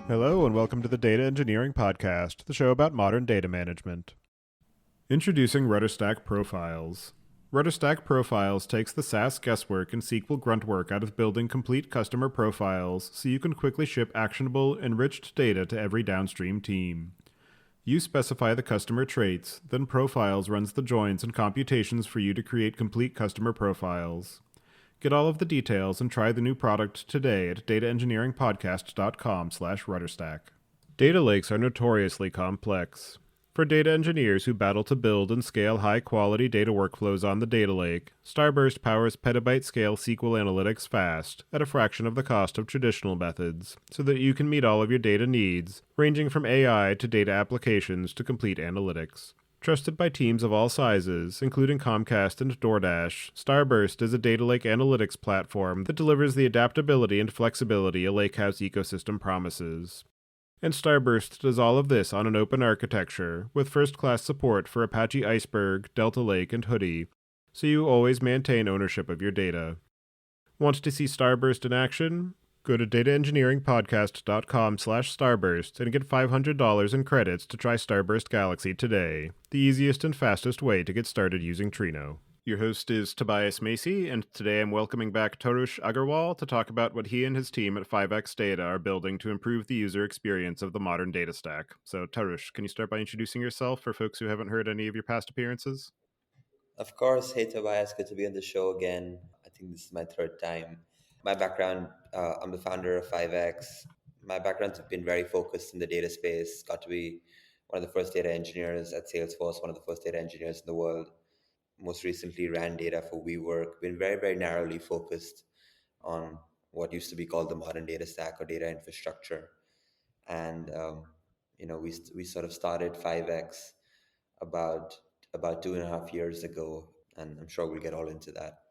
Hello, and welcome to the Data Engineering Podcast, the show about modern data management. Introducing RudderStack Profiles. RudderStack Profiles takes the SAS guesswork and SQL grunt work out of building complete customer profiles so you can quickly ship actionable, enriched data to every downstream team. You specify the customer traits, then Profiles runs the joins and computations for you to create complete customer profiles. Get all of the details and try the new product today at dataengineeringpodcast.com/rudderstack. Data lakes are notoriously complex. For data engineers who battle to build and scale high-quality data workflows on the data lake, Starburst powers petabyte-scale SQL analytics fast, at a fraction of the cost of traditional methods, so that you can meet all of your data needs, ranging from AI to data applications to complete analytics. Trusted by teams of all sizes, including Comcast and DoorDash, Starburst is a data lake analytics platform that delivers the adaptability and flexibility a lakehouse ecosystem promises. And Starburst does all of this on an open architecture, with first-class support for Apache Iceberg, Delta Lake, and Hoodie, so you always maintain ownership of your data. Want to see Starburst in action? Go to dataengineeringpodcast.com/starburst and get $500 in credits to try Starburst Galaxy today, the easiest and fastest way to get started using Trino. Your host is Tobias Macey, and today I'm welcoming back Tarush Aggarwal to talk about what he and his team at 5X Data are building to improve the user experience of the modern data stack. So, Tarush, can you start by introducing yourself for folks who haven't heard any of your past appearances? Of course. Hey, Tobias, good to be on the show again. I think this is my third time. My background, I'm the founder of 5X. My background's been very focused in the data space. Got to be one of the first data engineers at Salesforce, one of the first data engineers in the world. Most recently ran data for WeWork. Been very, very narrowly focused on what used to be called the modern data stack or data infrastructure. And we sort of started 5X about 2.5 years ago, and I'm sure we'll get all into that.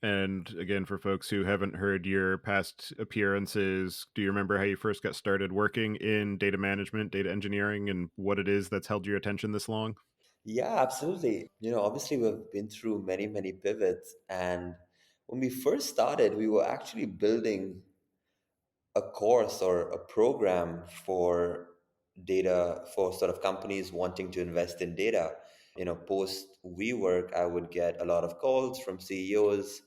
And again, for folks who haven't heard your past appearances, do you remember how you first got started working in data management, data engineering, and what it is that's held your attention this long? Yeah, absolutely. Obviously we've been through many, many pivots, and when we first started, we were actually building a course or a program for data for sort of companies wanting to invest in data. Post WeWork, I would get a lot of calls from CEOs,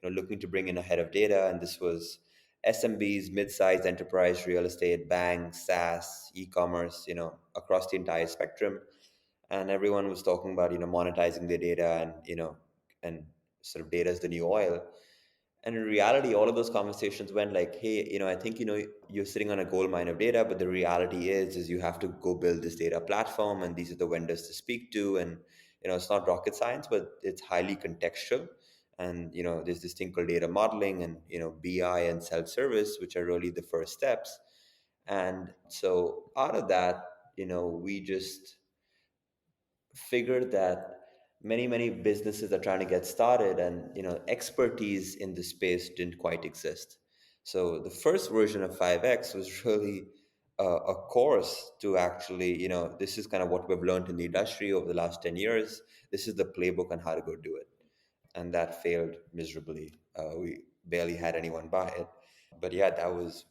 looking to bring in a head of data, and this was SMBs, mid-sized enterprise, real estate, banks, SaaS, e-commerce, across the entire spectrum. And everyone was talking about, monetizing their data and sort of data is the new oil. And in reality, all of those conversations went like, hey, I think, you're sitting on a gold mine of data, but the reality is you have to go build this data platform, and these are the vendors to speak to. And, it's not rocket science, but it's highly contextual. And, there's this thing called data modeling and, BI and self-service, which are really the first steps. And so out of that, we just figured that many businesses are trying to get started, and expertise in the space didn't quite exist. So the first version of 5x was really a course to actually, this is kind of what we've learned in the industry over the last 10 years. This is the playbook on how to go do it. And that failed miserably. We barely had anyone buy it. But yeah, that was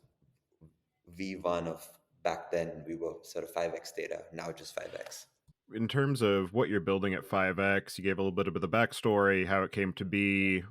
V1 of back then. We were sort of 5x data, now just 5x. In terms of what you're building at 5X, you gave a little bit of the backstory, how it came to be.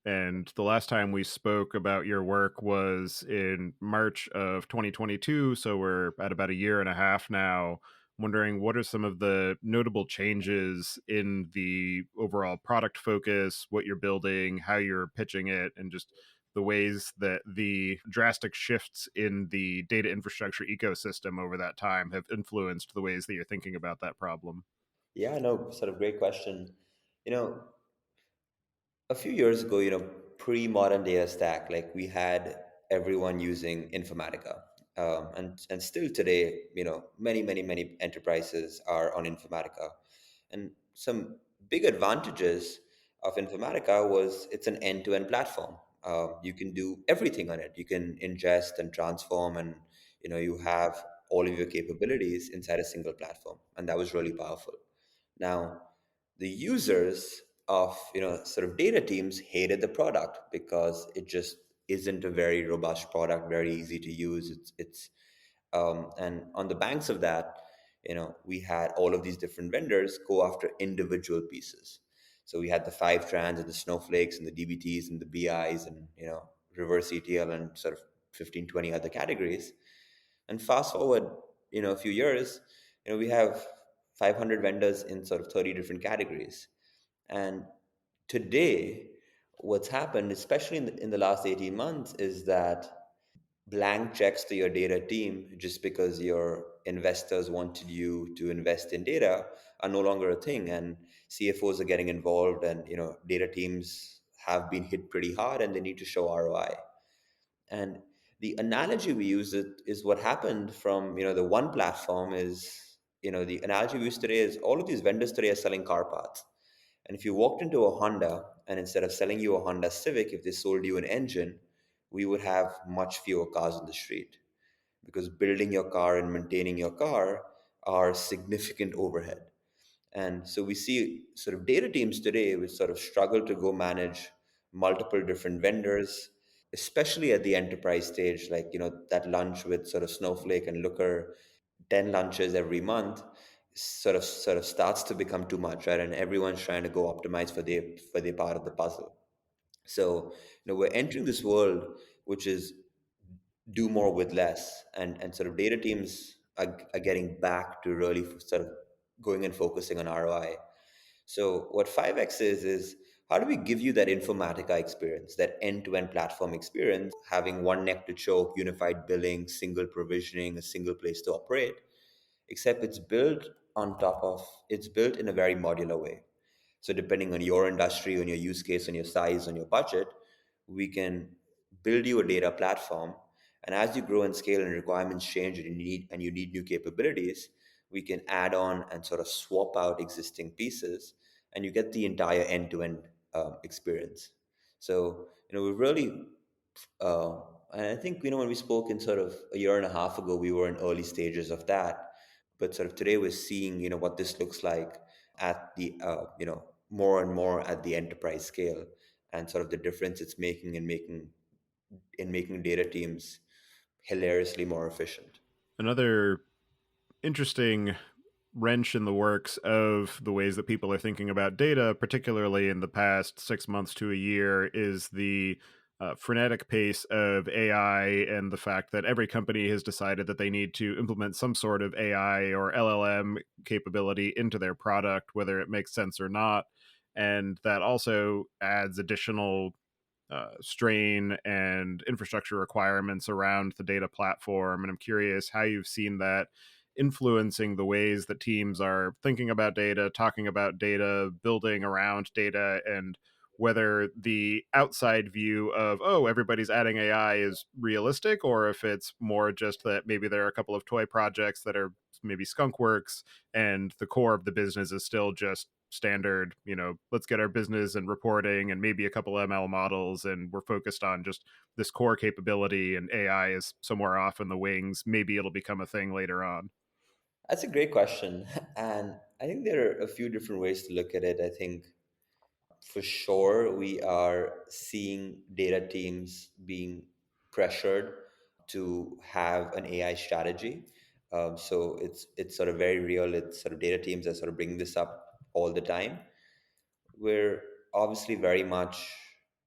And the last time we spoke about your work was in March of 2022. So we're at about a year and a half now. Wondering what are some of the notable changes in the overall product focus, what you're building, how you're pitching it, and just the ways that the drastic shifts in the data infrastructure ecosystem over that time have influenced the ways that you're thinking about that problem. Yeah, no, sort of great question. You know, a few years ago, pre-modern data stack, like we had everyone using Informatica. And still today, many enterprises are on Informatica. And some big advantages of Informatica was it's an end-to-end platform. You can do everything on it. You can ingest and transform, and you have all of your capabilities inside a single platform, and that was really powerful. Now, the users of sort of data teams hated the product because it just isn't a very robust product, very easy to use. It's And on the banks of that, we had all of these different vendors go after individual pieces. So we had the five trans and the snowflakes and the dbts and the bis and reverse etl and sort of 15, 20 other categories. And fast forward, a few years, we have 500 vendors in sort of 30 different categories. And today, what's happened, especially in the last 18 months, is that blank checks to your data team just because your investors wanted you to invest in data are no longer a thing. And CFOs are getting involved, and data teams have been hit pretty hard and they need to show ROI. And the analogy we use it is what happened from the one platform is, the analogy we use today is all of these vendors today are selling car parts. And if you walked into a Honda, and instead of selling you a Honda Civic, if they sold you an engine, we would have much fewer cars on the street, because building your car and maintaining your car are significant overhead. And so we see sort of data teams today which sort of struggle to go manage multiple different vendors, especially at the enterprise stage, like that lunch with sort of Snowflake and Looker, 10 lunches every month sort of starts to become too much, right? And everyone's trying to go optimize for their part of the puzzle. So we're entering this world which is do more with less, and sort of data teams are getting back to really sort of going and focusing on ROI. So what 5x is how do we give you that informatica experience, that end-to-end platform experience, having one neck to choke, unified billing, single provisioning, a single place to operate, except it's built in a very modular way. So depending on your industry, on your use case, on your size, on your budget, we can build you a data platform. And as you grow and scale and requirements change and you need new capabilities, we can add on and sort of swap out existing pieces, and you get the entire end-to-end experience. So we really, uh, and I think when we spoke in sort of a year and a half ago, we were in early stages of that. But sort of today, we're seeing what this looks like at the more and more at the enterprise scale, and sort of the difference it's making in making data teams hilariously more efficient. Another interesting wrench in the works of the ways that people are thinking about data, particularly in the past 6 months to a year, is the frenetic pace of AI and the fact that every company has decided that they need to implement some sort of AI or LLM capability into their product, whether it makes sense or not. And that also adds additional strain and infrastructure requirements around the data platform. And I'm curious how you've seen that influencing the ways that teams are thinking about data, talking about data, building around data, and whether the outside view of, oh, everybody's adding AI is realistic, or if it's more just that maybe there are a couple of toy projects that are maybe skunkworks and the core of the business is still just standard, let's get our business and reporting and maybe a couple ML models, and we're focused on just this core capability, and AI is somewhere off in the wings. Maybe it'll become a thing later on. That's a great question. And I think there are a few different ways to look at it. I think for sure we are seeing data teams being pressured to have an AI strategy. So it's sort of very real. It's sort of data teams are sort of bringing this up all the time. We're obviously very much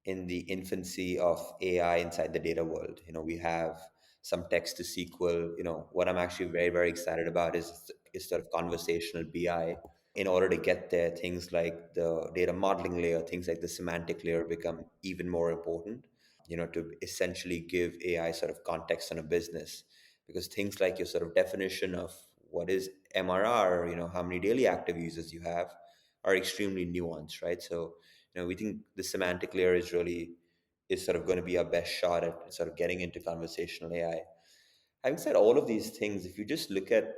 in the infancy of AI inside the data world. We have some text to SQL. What I'm actually very, very excited about is sort of conversational BI. In order to get there, things like the data modeling layer, things like the semantic layer become even more important, to essentially give AI sort of context on a business. Because things like your sort of definition of what is MRR, how many daily active users you have, are extremely nuanced, right? So, we think the semantic layer is sort of going to be our best shot at sort of getting into conversational AI. Having said all of these things, if you just look at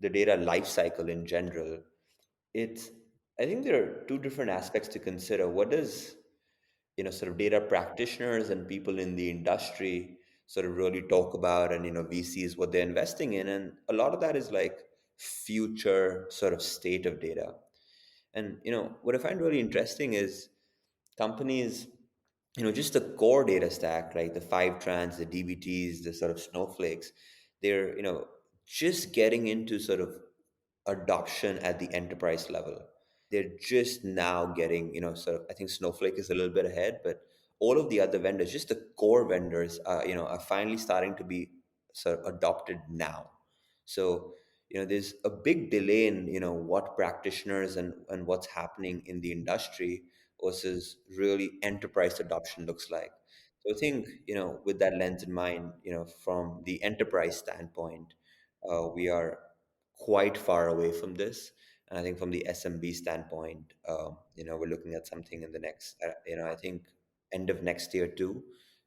the data lifecycle in general, it's I think there are two different aspects to consider. What does sort of data practitioners and people in the industry sort of really talk about, and VCs what they're investing in, and a lot of that is like future sort of state of data. And what I find really interesting is companies, just the core data stack, like the five trans, the dbts, the sort of snowflakes, they're just getting into sort of adoption at the enterprise level. They're just now getting, sort of, I think Snowflake is a little bit ahead, but all of the other vendors, just the core vendors, are finally starting to be sort of adopted now. So, there's a big delay in, what practitioners and what's happening in the industry versus really enterprise adoption looks like. So I think, with that lens in mind, from the enterprise standpoint, we are quite far away from this. And I think from the SMB standpoint, we're looking at something in the next, I think end of next year too.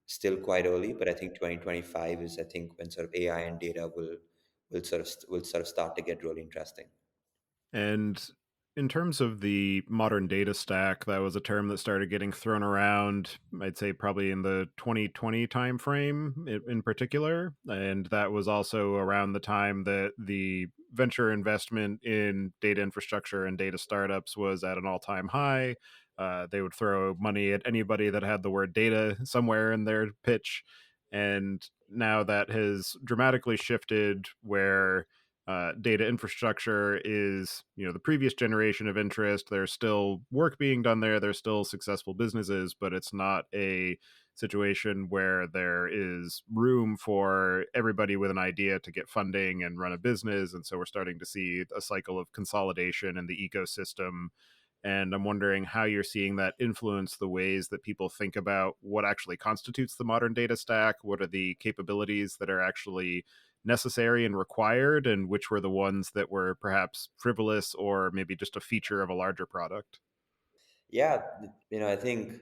Still quite early, but I think 2025 is, I think, when sort of AI and data will sort of start to get really interesting. And in terms of the modern data stack, that was a term that started getting thrown around, I'd say probably in the 2020 timeframe in particular. And that was also around the time that the venture investment in data infrastructure and data startups was at an all time high. They would throw money at anybody that had the word data somewhere in their pitch. And now that has dramatically shifted where data infrastructure is, the previous generation of interest. There's still work being done there. There's still successful businesses, but it's not a situation where there is room for everybody with an idea to get funding and run a business. And so we're starting to see a cycle of consolidation in the ecosystem. And I'm wondering how you're seeing that influence the ways that people think about what actually constitutes the modern data stack. What are the capabilities that are actually necessary and required, and which were the ones that were perhaps frivolous or maybe just a feature of a larger product? Yeah, I think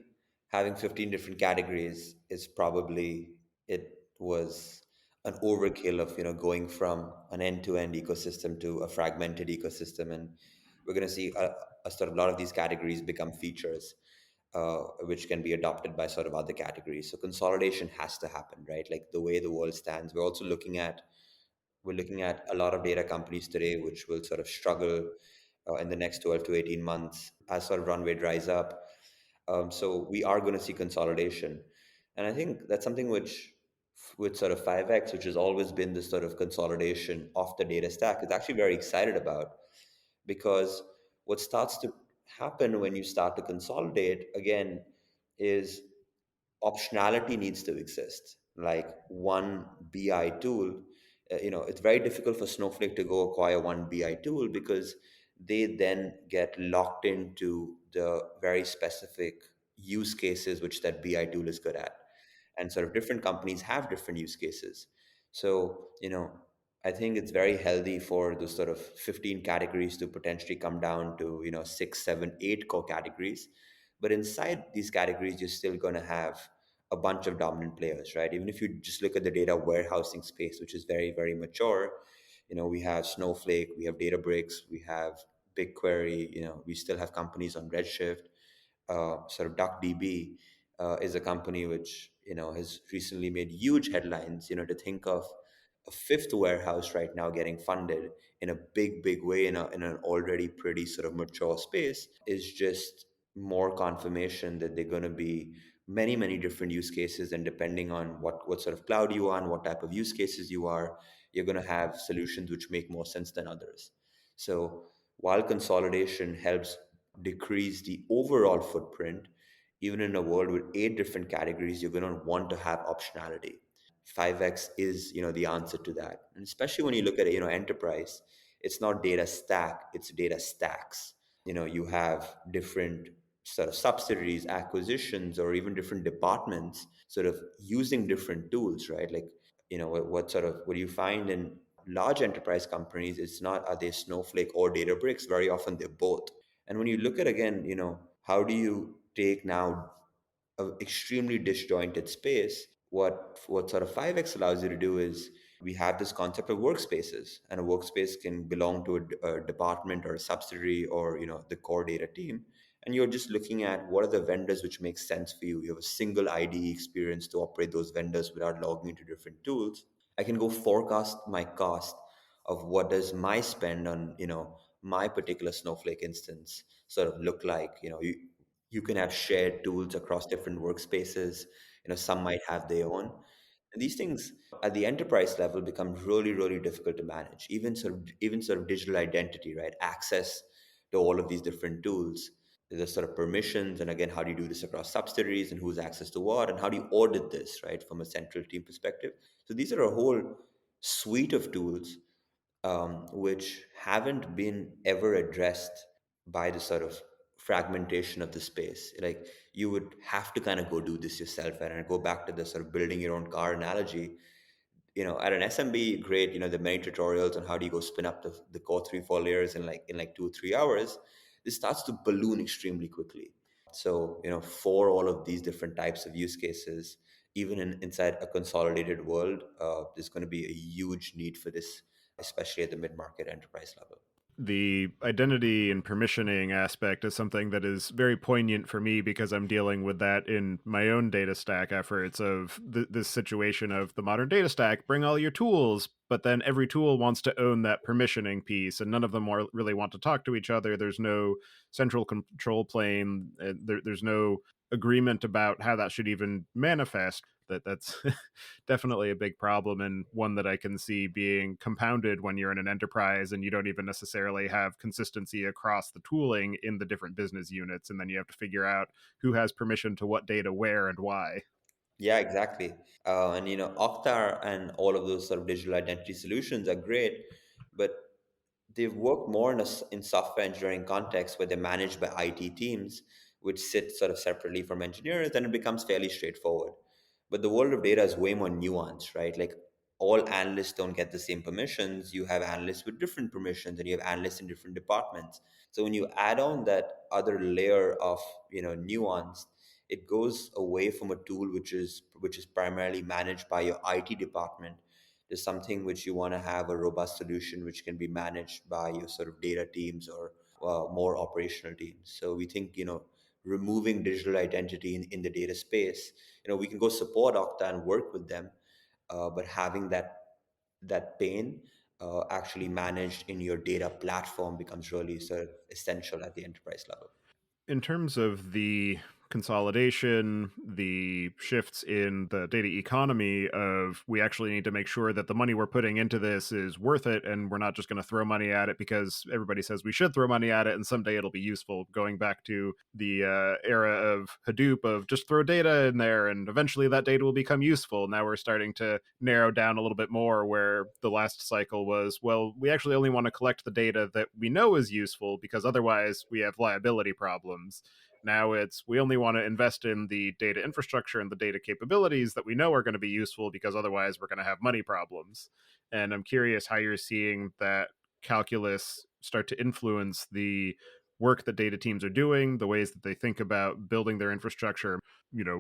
having 15 different categories is probably, it was an overkill of, going from an end-to-end ecosystem to a fragmented ecosystem. And we're going to see a sort of lot of these categories become features, which can be adopted by sort of other categories. So consolidation has to happen, right? Like the way the world stands. We're looking at a lot of data companies today which will sort of struggle in the next 12 to 18 months as sort of runway dries up. So we are going to see consolidation. And I think that's something which, with sort of 5x, which has always been this sort of consolidation of the data stack, is actually very excited about. Because what starts to happen when you start to consolidate again is optionality needs to exist. Like one BI tool, it's very difficult for Snowflake to go acquire one BI tool because they then get locked into the very specific use cases which that BI tool is good at. And sort of different companies have different use cases. So, I think it's very healthy for the sort of 15 categories to potentially come down to, six, seven, eight core categories. But inside these categories, you're still going to have a bunch of dominant players, right? Even if you just look at the data warehousing space, which is very, very mature, we have Snowflake, we have Databricks, we have BigQuery, we still have companies on Redshift. Sort of DuckDB is a company which has recently made huge headlines. To think of a fifth warehouse right now getting funded in a big, big way in an already pretty sort of mature space is just more confirmation that they're going to be many, many different use cases. And depending on what sort of cloud you are and what type of use cases you are, you're going to have solutions which make more sense than others. So while consolidation helps decrease the overall footprint, even in a world with eight different categories, you're going to want to have optionality. 5x is the answer to that. And especially when you look at enterprise, it's not data stack, it's data stacks. You have different sort of subsidiaries, acquisitions, or even different departments sort of using different tools, right? Like, what you find in large enterprise companies, it's not, are they Snowflake or Databricks? Very often they're both. And when you look at, again, how do you take now an extremely disjointed space? What sort of 5x allows you to do is, we have this concept of workspaces, and a workspace can belong to a department or a subsidiary or the core data team. And you're just looking at what are the vendors which make sense for you. You have a single IDE experience to operate those vendors without logging into different tools. I can go forecast my cost of what does my spend on, my particular Snowflake instance sort of look like. You can have shared tools across different workspaces. Some might have their own. And these things at the enterprise level become really, really difficult to manage. Even sort of digital identity, right? Access to all of these different tools. There's sort of permissions, and again, how do you do this across subsidiaries, and who's access to what, and how do you audit this, right, from a central team perspective? So these are a whole suite of tools which haven't been ever addressed by the sort of fragmentation of the space. Like you would have to kind of go do this yourself, and I go back to the sort of building your own car analogy. At an SMB, great, the many tutorials on how do you go spin up the core 3 4 layers in like 2 3 hours. This starts to balloon extremely quickly. So for all of these different types of use cases, even inside a consolidated world, there's going to be a huge need for this, especially at the mid-market enterprise level. The identity and permissioning aspect is something that is very poignant for me because I'm dealing with that in my own data stack efforts of this situation of the modern data stack. Bring all your tools, but then every tool wants to own that permissioning piece, and none of them really want to talk to each other. There's no central control plane. There's no agreement about how that should even manifest. That's definitely a big problem, and one that I can see being compounded when you're in an enterprise and you don't even necessarily have consistency across the tooling in the different business units, and then you have to figure out who has permission to what data where and why. Yeah, exactly. And Okta and all of those sort of digital identity solutions are great, but they've worked more in software engineering context where they're managed by IT teams, which sit sort of separately from engineers, then it becomes fairly straightforward. But the world of data is way more nuanced, right? Like all analysts don't get the same permissions. You have analysts with different permissions, and you have analysts in different departments. So when you add on that other layer of nuance, it goes away from a tool which is primarily managed by your IT department to something which you want to have a robust solution which can be managed by your sort of data teams or more operational teams. So we think removing digital identity in the data space, we can go support Okta and work with them, but having that pain actually managed in your data platform becomes really sort of essential at the enterprise level. In terms of the consolidation, the shifts in the data economy of we actually need to make sure that the money we're putting into this is worth it, and we're not just going to throw money at it because everybody says we should throw money at it and someday it'll be useful. Going back to the era of Hadoop of just throw data in there and eventually that data will become useful. Now we're starting to narrow down a little bit more, where the last cycle was, well, we actually only want to collect the data that we know is useful because otherwise we have liability problems. Now it's we only want to invest in the data infrastructure and the data capabilities that we know are going to be useful because otherwise we're going to have money problems. And I'm curious how you're seeing that calculus start to influence the work that data teams are doing, the ways that they think about building their infrastructure,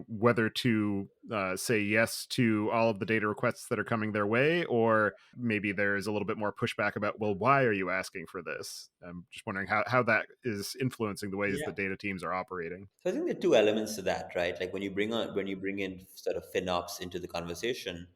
whether to say yes to all of the data requests that are coming their way, or maybe there's a little bit more pushback about, well, why are you asking for this? I'm just wondering how that is influencing the ways Yeah. the data teams are operating. So I think there are two elements to that, right? Like when you bring in sort of FinOps into the conversation,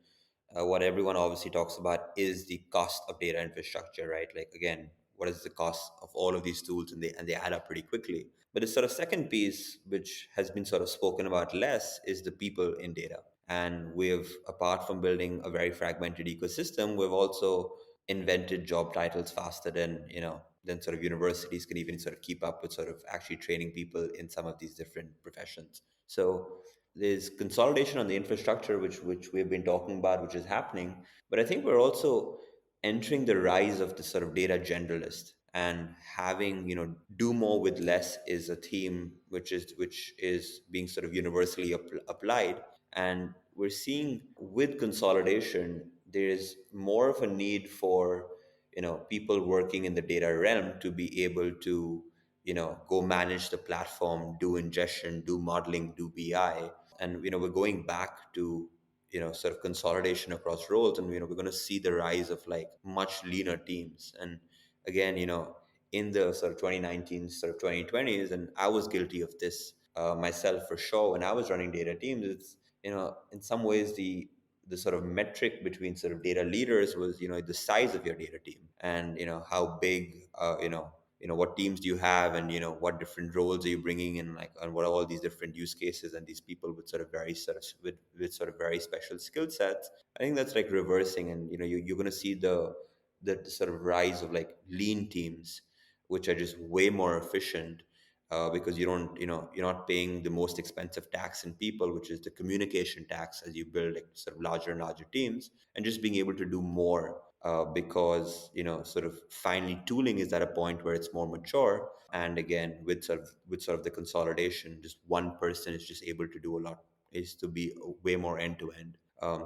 what everyone obviously talks about is the cost of data infrastructure, right? Like again, what is the cost of all of these tools, and they add up pretty quickly. But the sort of second piece, which has been sort of spoken about less, is the people in data. And we've, apart from building a very fragmented ecosystem, we've also invented job titles faster than sort of universities can even sort of keep up with sort of actually training people in some of these different professions. So there's consolidation on the infrastructure, which we've been talking about, which is happening. But I think we're also entering the rise of the sort of data generalist, and having do more with less is a theme which is being sort of universally applied. And we're seeing with consolidation there is more of a need for people working in the data realm to be able to go manage the platform, do ingestion, do modeling, do BI. And we're going back to sort of consolidation across roles, and we're going to see the rise of like much leaner teams. And again, in the sort of 2019 sort of 2020s, and I was guilty of this myself for sure when I was running data teams. It's in some ways the sort of metric between sort of data leaders was the size of your data team, and how big what teams do you have, and what different roles are you bringing in, like, and what are all these different use cases and these people with sort of very sort of with sort of very special skill sets. I think that's like reversing, and you're going to see the sort of rise of like lean teams, which are just way more efficient, because you're not paying the most expensive tax in people, which is the communication tax, as you build like sort of larger and larger teams, and just being able to do more, because sort of finally tooling is at a point where it's more mature, and again with sort of the consolidation, just one person is just able to do a lot, is to be way more end to end.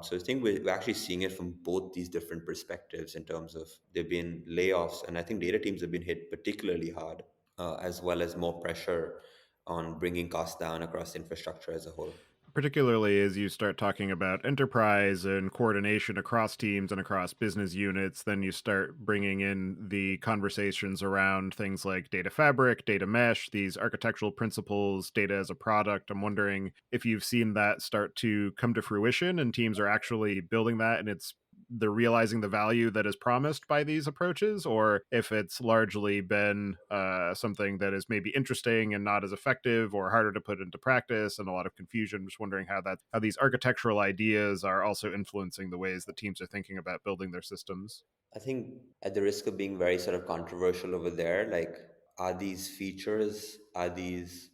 So I think we're actually seeing it from both these different perspectives, in terms of there've been layoffs, and I think data teams have been hit particularly hard, as well as more pressure on bringing costs down across infrastructure as a whole. Particularly as you start talking about enterprise and coordination across teams and across business units, then you start bringing in the conversations around things like data fabric, data mesh, these architectural principles, data as a product. I'm wondering if you've seen that start to come to fruition and teams are actually building that and they're realizing the value that is promised by these approaches, or if it's largely been something that is maybe interesting and not as effective or harder to put into practice and a lot of confusion. I'm just wondering how these architectural ideas are also influencing the ways that teams are thinking about building their systems. I think, at the risk of being very sort of controversial over there, like, are these features, are these,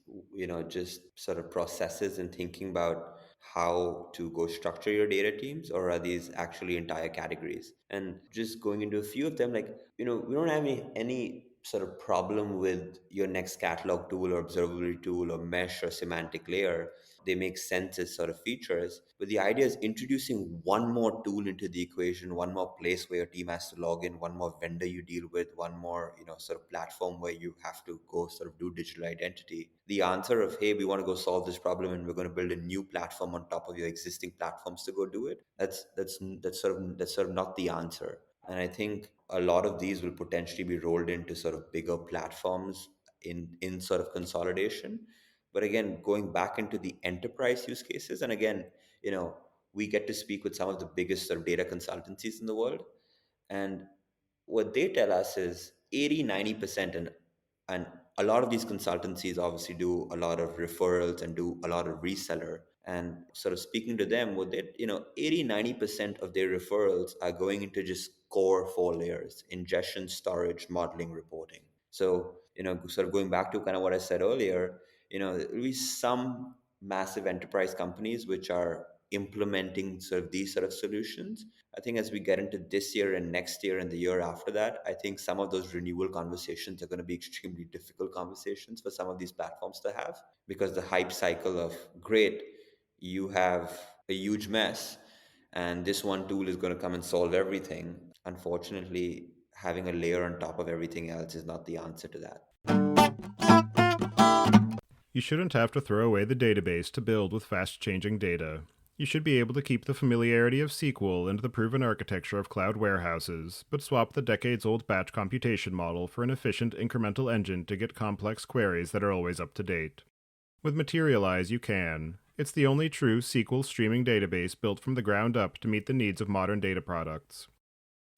just sort of processes and thinking about how to go structure your data teams, or are these actually entire categories? And just going into a few of them, like, we don't have any sort of problem with your next catalog tool or observability tool or mesh or semantic layer. They make sense as sort of features, but the idea is introducing one more tool into the equation, one more place where your team has to log in, one more vendor you deal with, one more sort of platform where you have to go sort of do digital identity. The answer of, hey, we want to go solve this problem and we're going to build a new platform on top of your existing platforms to go do it, that's sort of not the answer. And I think a lot of these will potentially be rolled into sort of bigger platforms in sort of consolidation. But again, going back into the enterprise use cases, and again, you know, we get to speak with some of the biggest sort of data consultancies in the world. And what they tell us is 80-90%, and a lot of these consultancies obviously do a lot of referrals and do a lot of reseller. And sort of speaking to them, what they, 80-90% of their referrals are going into just core four layers: ingestion, storage, modeling, reporting. So, sort of going back to kind of what I said earlier, there'll be some massive enterprise companies which are implementing sort of these sort of solutions. I think as we get into this year and next year and the year after that, I think some of those renewal conversations are going to be extremely difficult conversations for some of these platforms to have, because the hype cycle of, great, you have a huge mess and this one tool is going to come and solve everything. Unfortunately, having a layer on top of everything else is not the answer to that. You shouldn't have to throw away the database to build with fast changing data. You should be able to keep the familiarity of SQL and the proven architecture of cloud warehouses, but swap the decades old batch computation model for an efficient incremental engine to get complex queries that are always up to date. With Materialize, you can. It's the only true SQL streaming database built from the ground up to meet the needs of modern data products.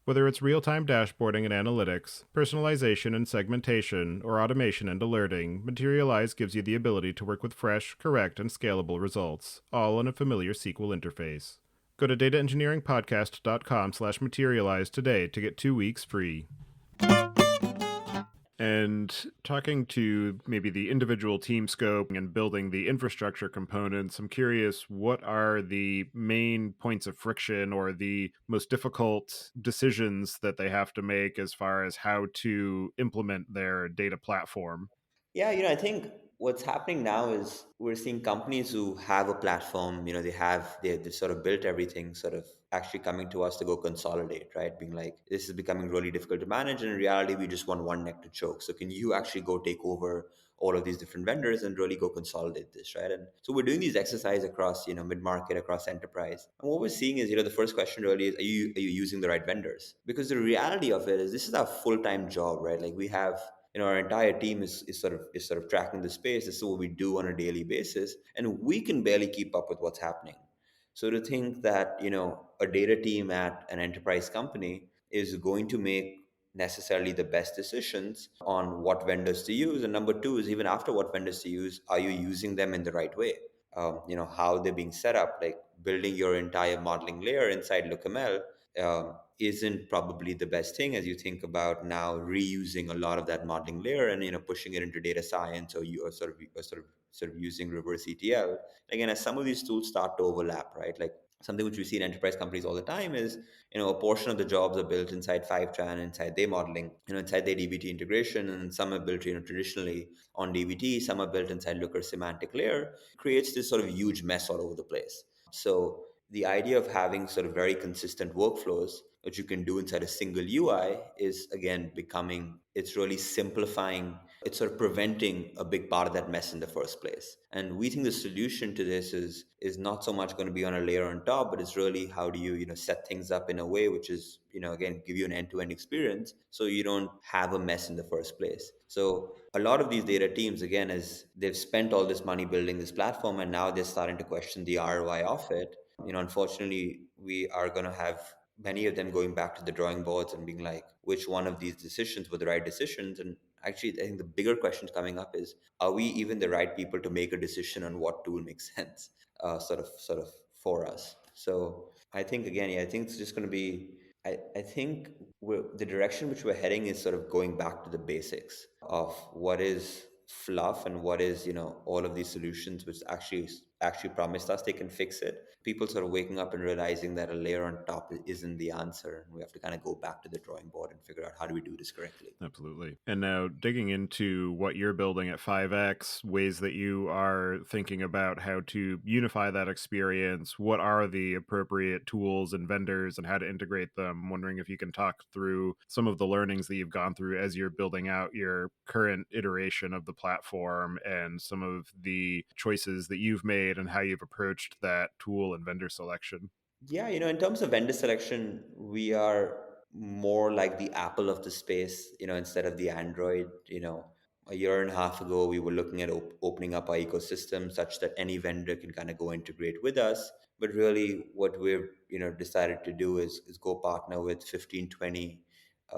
Whether it's real time dashboarding and analytics, personalization and segmentation, or automation and alerting, Materialize gives you the ability to work with fresh, correct, and scalable results, all on a familiar SQL interface. Go to dataengineeringpodcast.com/materialize today to get 2 weeks free. And talking to maybe the individual team scope and building the infrastructure components, I'm curious, what are the main points of friction or the most difficult decisions that they have to make as far as how to implement their data platform? Yeah, I think what's happening now is we're seeing companies who have a platform, they sort of built everything, sort of actually coming to us to go consolidate, right? Being like, this is becoming really difficult to manage. And in reality, we just want one neck to choke. So can you actually go take over all of these different vendors and really go consolidate this, right? And so we're doing these exercises across, mid-market, across enterprise. And what we're seeing is, the first question really is, are you using the right vendors? Because the reality of it is, this is our full-time job, right? Like, we have, our entire team is sort of tracking the space. This is what we do on a daily basis, and we can barely keep up with what's happening. So to think that a data team at an enterprise company is going to make necessarily the best decisions on what vendors to use. And number two is, even after what vendors to use, are you using them in the right way? How they're being set up, like building your entire modeling layer inside LookML isn't probably the best thing, as you think about now reusing a lot of that modeling layer and pushing it into data science, or you are sort of using reverse ETL. Again, as some of these tools start to overlap, right? Like something which we see in enterprise companies all the time is, a portion of the jobs are built inside Fivetran, inside their modeling, inside their DBT integration, and some are built, traditionally on DBT, some are built inside Looker semantic layer. It creates this sort of huge mess all over the place. So the idea of having sort of very consistent workflows, which you can do inside a single UI, is again becoming, it's really simplifying, it's sort of preventing a big part of that mess in the first place. And we think the solution to this is not so much going to be on a layer on top, but it's really how do you, set things up in a way which is, again, give you an end-to-end experience so you don't have a mess in the first place. So a lot of these data teams, again, as they've spent all this money building this platform, and now they're starting to question the ROI of it. Unfortunately, we are going to have many of them going back to the drawing boards and being like, which one of these decisions were the right decisions? And actually, I think the bigger questions coming up is, are we even the right people to make a decision on what tool makes sense, sort of for us? So I think, again, yeah, I think it's just going to be, I think the direction which we're heading is sort of going back to the basics of what is fluff and what is, all of these solutions which actually promised us they can fix it. People sort of waking up and realizing that a layer on top isn't the answer. We have to kind of go back to the drawing board and figure out how do we do this correctly. Absolutely. And now digging into what you're building at 5X, ways that you are thinking about how to unify that experience, what are the appropriate tools and vendors and how to integrate them? I'm wondering if you can talk through some of the learnings that you've gone through as you're building out your current iteration of the platform and some of the choices that you've made and how you've approached that tool and vendor selection. Yeah, in terms of vendor selection, we are more like the Apple of the space, instead of the Android. A year and a half ago, we were looking at opening up our ecosystem such that any vendor can kind of go integrate with us. But really, what we've, decided to do is go partner with 15, 20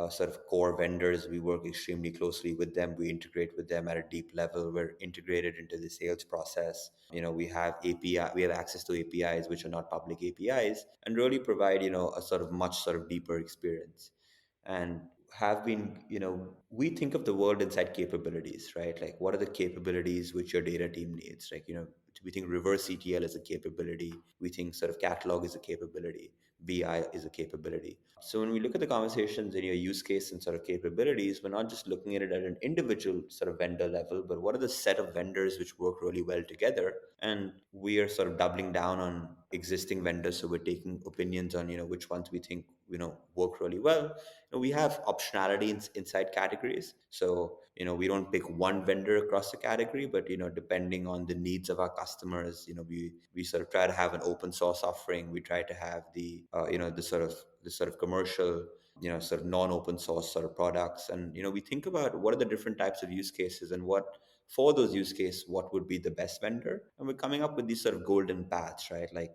sort of core vendors. We work extremely closely with them. We integrate with them at a deep level. We're integrated into the sales process. We have API, we have access to APIs which are not public APIs, and really provide, a sort of much sort of deeper experience. And have been, we think of the world inside capabilities, right? Like, what are the capabilities which your data team needs? Like, we think reverse ETL is a capability. We think sort of catalog is a capability. BI is a capability. So when we look at the conversations in your use case and sort of capabilities, we're not just looking at it at an individual sort of vendor level, but what are the set of vendors which work really well together? And we are sort of doubling down on existing vendors. So we're taking opinions on, which ones we think, work really well. We have optionality inside categories. So, we don't pick one vendor across the category, but, depending on the needs of our customers, we sort of try to have an open source offering. We try to have the commercial, sort of non-open source sort of products. And, we think about what are the different types of use cases and what, for those use cases, what would be the best vendor. And we're coming up with these sort of golden paths, right? Like,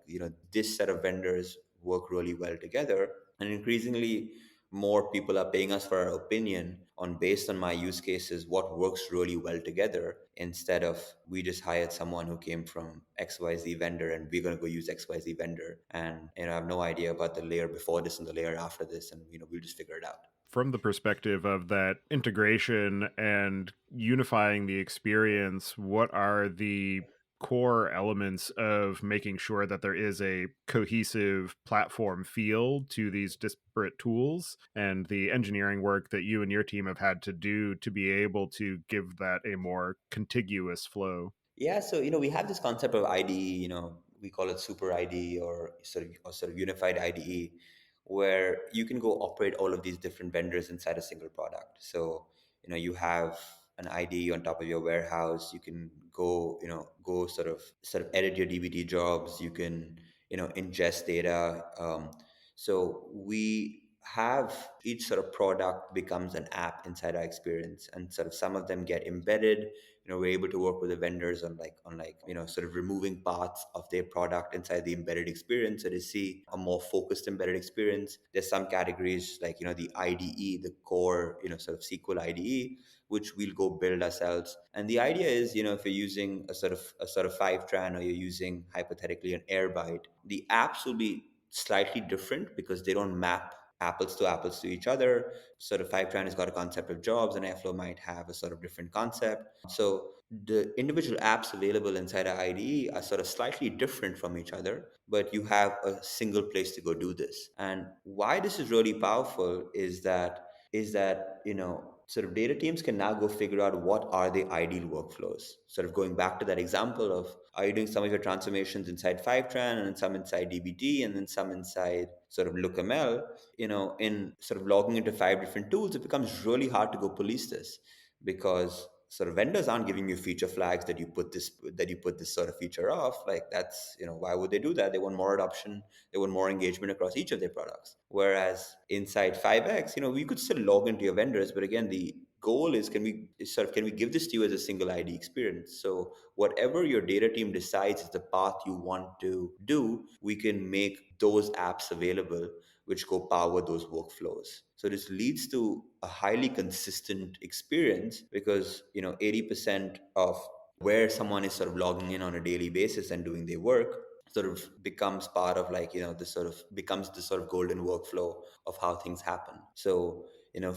this set of vendors work really well together. And increasingly, more people are paying us for our opinion on, based on my use cases, what works really well together, instead of we just hired someone who came from XYZ vendor and we're going to go use XYZ vendor. And, I have no idea about the layer before this and the layer after this. And, we'll just figure it out. From the perspective of that integration and unifying the experience, what are the core elements of making sure that there is a cohesive platform feel to these disparate tools and the engineering work that you and your team have had to do to be able to give that a more contiguous flow? Yeah, so we have this concept of IDE. We call it super IDE, or sort of unified IDE, where you can go operate all of these different vendors inside a single product. So you have an IDE on top of your warehouse. You can go sort of edit your DBT jobs. You can ingest data. So we have each sort of product becomes an app inside our experience, and sort of some of them get embedded. We're able to work with the vendors on sort of removing parts of their product inside the embedded experience, so to see a more focused embedded experience. There's some categories like the IDE, the core sort of SQL IDE, which we'll go build ourselves. And the idea is, if you're using a sort of Fivetran, or you're using hypothetically an Airbyte, the apps will be slightly different because they don't map apples to each other. Sort of Fivetran has got a concept of jobs, and Airflow might have a sort of different concept. So the individual apps available inside our IDE are sort of slightly different from each other, but you have a single place to go do this. And why this is really powerful is that sort of data teams can now go figure out what are the ideal workflows. Sort of going back to that example of, are you doing some of your transformations inside Fivetran, and then some inside dbt, and then some inside sort of lookml. In sort of logging into 5 different tools, it becomes really hard to go police this, because sort of vendors aren't giving you feature flags that you put this sort of feature off. Like, that's, why would they do that? They want more adoption, they want more engagement across each of their products. Whereas inside 5x, we could still log into your vendors, but again, the goal is, can we give this to you as a single ID experience? So whatever your data team decides is the path you want to do, we can make those apps available, which go power those workflows. So this leads to a highly consistent experience, because 80% of where someone is sort of logging in on a daily basis and doing their work sort of becomes part of, like, this sort of becomes the sort of golden workflow of how things happen. So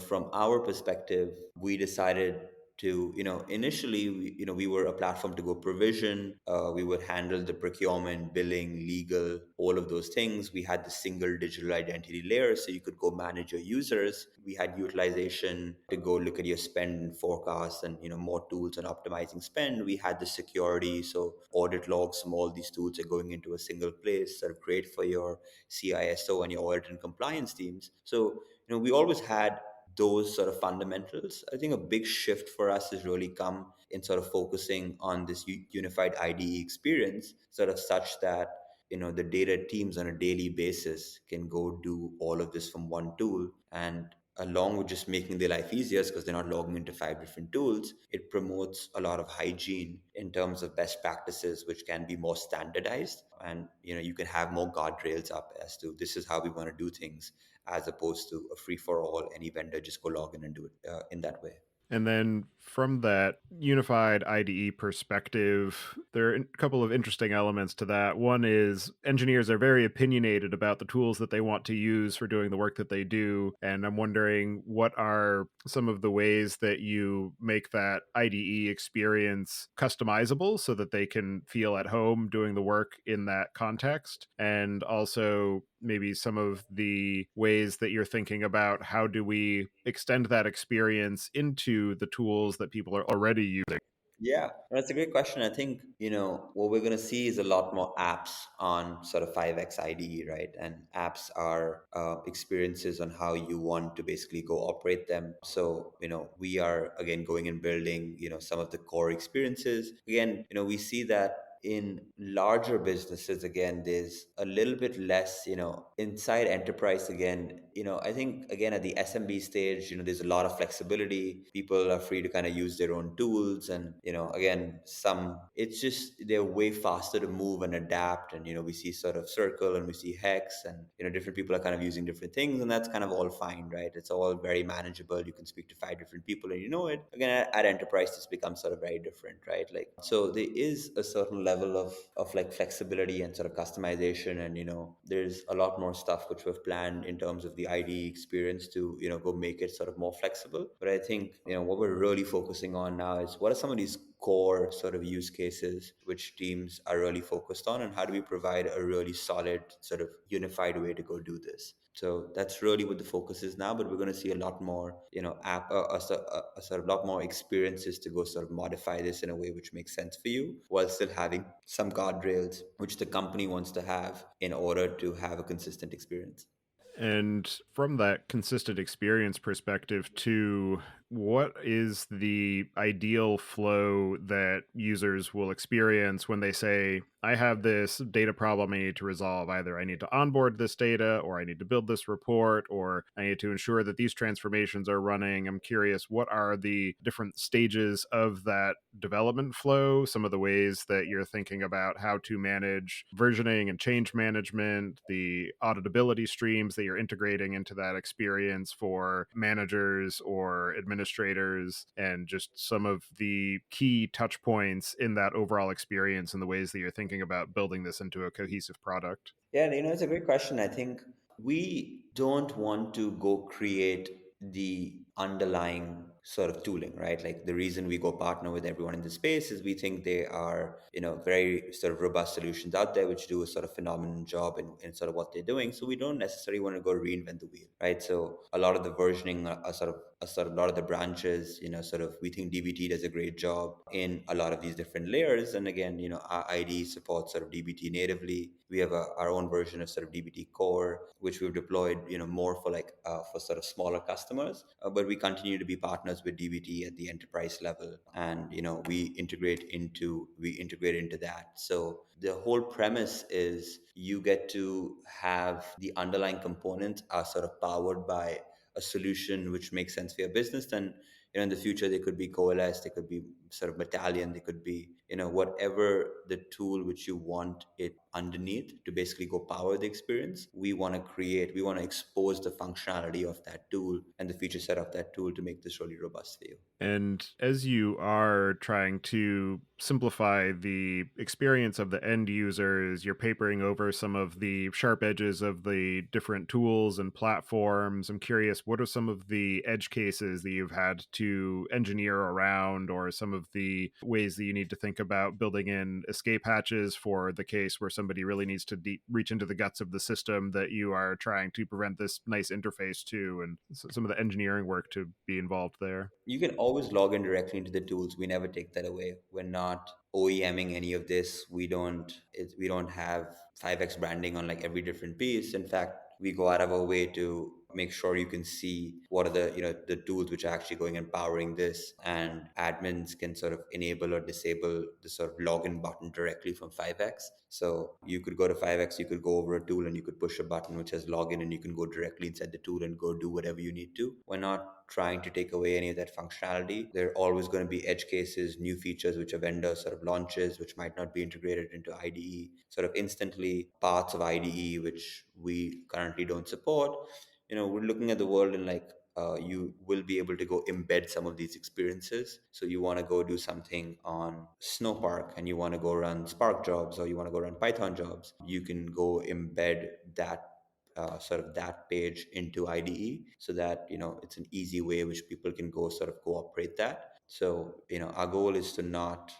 from our perspective, we decided to, initially, we were a platform to go provision. We would handle the procurement, billing, legal, all of those things. We had the single digital identity layer, so you could go manage your users. We had utilization to go look at your spend and forecast, and more tools on optimizing spend. We had the security, so audit logs from all these tools are going into a single place, sort of great for your CISO and your audit and compliance teams. So we always had those sort of fundamentals. I think a big shift for us has really come in sort of focusing on this unified IDE experience, sort of such that the data teams on a daily basis can go do all of this from one tool. And along with just making their life easier, because they're not logging into 5 different tools, it promotes a lot of hygiene in terms of best practices, which can be more standardized. And you can have more guardrails up as to, this is how we want to do things, as opposed to a free for all, any vendor just go log in and do it in that way. And then from that unified IDE perspective, there are a couple of interesting elements to that. One is engineers are very opinionated about the tools that they want to use for doing the work that they do. And I'm wondering, what are some of the ways that you make that IDE experience customizable so that they can feel at home doing the work in that context? And also, maybe some of the ways that you're thinking about, how do we extend that experience into the tools that people are already using? Yeah, that's a great question. I think, what we're going to see is a lot more apps on sort of 5x IDE, right? And apps are experiences on how you want to basically go operate them. So, we are, again, going and building, some of the core experiences. Again, we see that in larger businesses, again, there's a little bit less, inside enterprise. Again, I think, again, at the SMB stage, there's a lot of flexibility. People are free to kind of use their own tools. And, again, it's just, they're way faster to move and adapt. And, we see sort of Circle, and we see Hex, and, different people are kind of using different things, and that's kind of all fine, right? It's all very manageable. You can speak to 5 different people and it. Again, at enterprise, this becomes sort of very different, right? Like, so there is a certain level of like flexibility and sort of customization. And, there's a lot more stuff which we've planned in terms of the ID experience to, go make it sort of more flexible. But I think, what we're really focusing on now is, what are some of these core sort of use cases which teams are really focused on, and how do we provide a really solid sort of unified way to go do this? So that's really what the focus is now. But we're going to see a lot more, a sort of lot more experiences to go sort of modify this in a way which makes sense for you, while still having some guardrails which the company wants to have in order to have a consistent experience. And from that consistent experience perspective, too, what is the ideal flow that users will experience when they say, I have this data problem I need to resolve? Either I need to onboard this data, or I need to build this report, or I need to ensure that these transformations are running. I'm curious, what are the different stages of that development flow? Some of the ways that you're thinking about how to manage versioning and change management, the auditability streams that you're integrating into that experience for managers or administrators, and just some of the key touch points in that overall experience and the ways that you're thinking about building this into a cohesive product. Yeah, it's a great question. I think we don't want to go create the underlying sort of tooling, right? Like the reason we go partner with everyone in the space is we think they are, very sort of robust solutions out there which do a sort of phenomenal job in sort of what they're doing. So we don't necessarily want to go reinvent the wheel, right? So a lot of the versioning are a lot of the branches, sort of we think DBT does a great job in a lot of these different layers. And again, our ID supports sort of DBT natively. We have our own version of sort of DBT core, which we've deployed, more for for sort of smaller customers. But we continue to be partners with DBT at the enterprise level, and we integrate into that. So the whole premise is you get to have the underlying components are sort of powered by a solution which makes sense for your business. Then in the future they could be coalesce, they could be sort of battalion, they could be whatever the tool which you want it underneath to basically go power the experience. We want to expose the functionality of that tool and the feature set of that tool to make this really robust for you. And as you are trying to simplify the experience of the end users, you're papering over some of the sharp edges of the different tools and platforms. I'm curious, what are some of the edge cases that you've had to engineer around, or some of the ways that you need to think about building in escape hatches for the case where somebody really needs to reach into the guts of the system that you are trying to prevent this nice interface to, and some of the engineering work to be involved there? You can always log in directly into the tools. We never take that away. We're not OEMing any of this. We don't have 5x branding on like every different piece. In fact, we go out of our way to make sure you can see what are the tools which are actually going and powering this, and admins can sort of enable or disable the sort of login button directly from 5x. So you could go to 5x, you could go over a tool and you could push a button which says login, and you can go directly inside the tool and go do whatever you need to. We're not trying to take away any of that functionality. There are always going to be edge cases, new features which a vendor sort of launches, which might not be integrated into IDE sort of instantly, parts of IDE which we currently don't support. We're looking at the world and like you will be able to go embed some of these experiences. So you want to go do something on Snowpark and you want to go run Spark jobs, or you want to go run Python jobs, you can go embed that sort of that page into IDE, so that it's an easy way which people can go sort of cooperate that. So our goal is to not,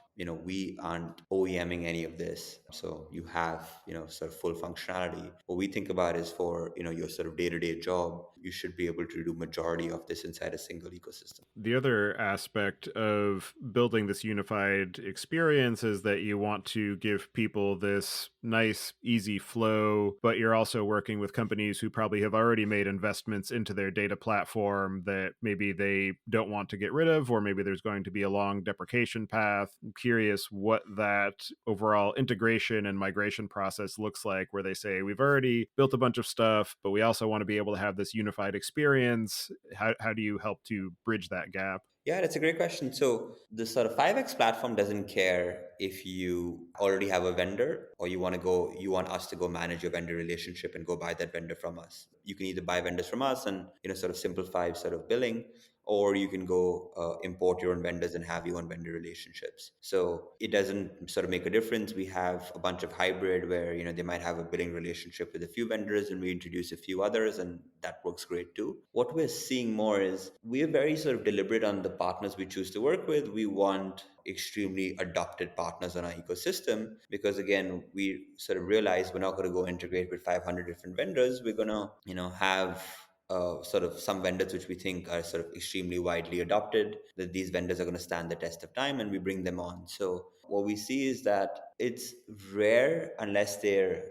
we aren't OEMing any of this. So you have sort of full functionality. What we think about is for your sort of day-to-day job, you should be able to do majority of this inside a single ecosystem. The other aspect of building this unified experience is that you want to give people this nice, easy flow, but you're also working with companies who probably have already made investments into their data platform that maybe they don't want to get rid of, or maybe there's going to be a long deprecation path. I'm curious what that overall integration and migration process looks like, where they say, we've already built a bunch of stuff, but we also want to be able to have this unified experience. How do you help to bridge that gap? Yeah, that's a great question. So the sort of 5x platform doesn't care if you already have a vendor, or you want us to go manage your vendor relationship and go buy that vendor from us. You can either buy vendors from us and sort of simplify sort of billing, or you can go import your own vendors and have your own vendor relationships. So it doesn't sort of make a difference. We have a bunch of hybrid where they might have a billing relationship with a few vendors and we introduce a few others, and that works great too. What we're seeing more is we are very sort of deliberate on the partners we choose to work with. We want extremely adopted partners on our ecosystem, because again, we sort of realize we're not going to go integrate with 500 different vendors. We're going to have sort of some vendors which we think are sort of extremely widely adopted, that these vendors are going to stand the test of time, and we bring them on. So what we see is that it's rare unless they're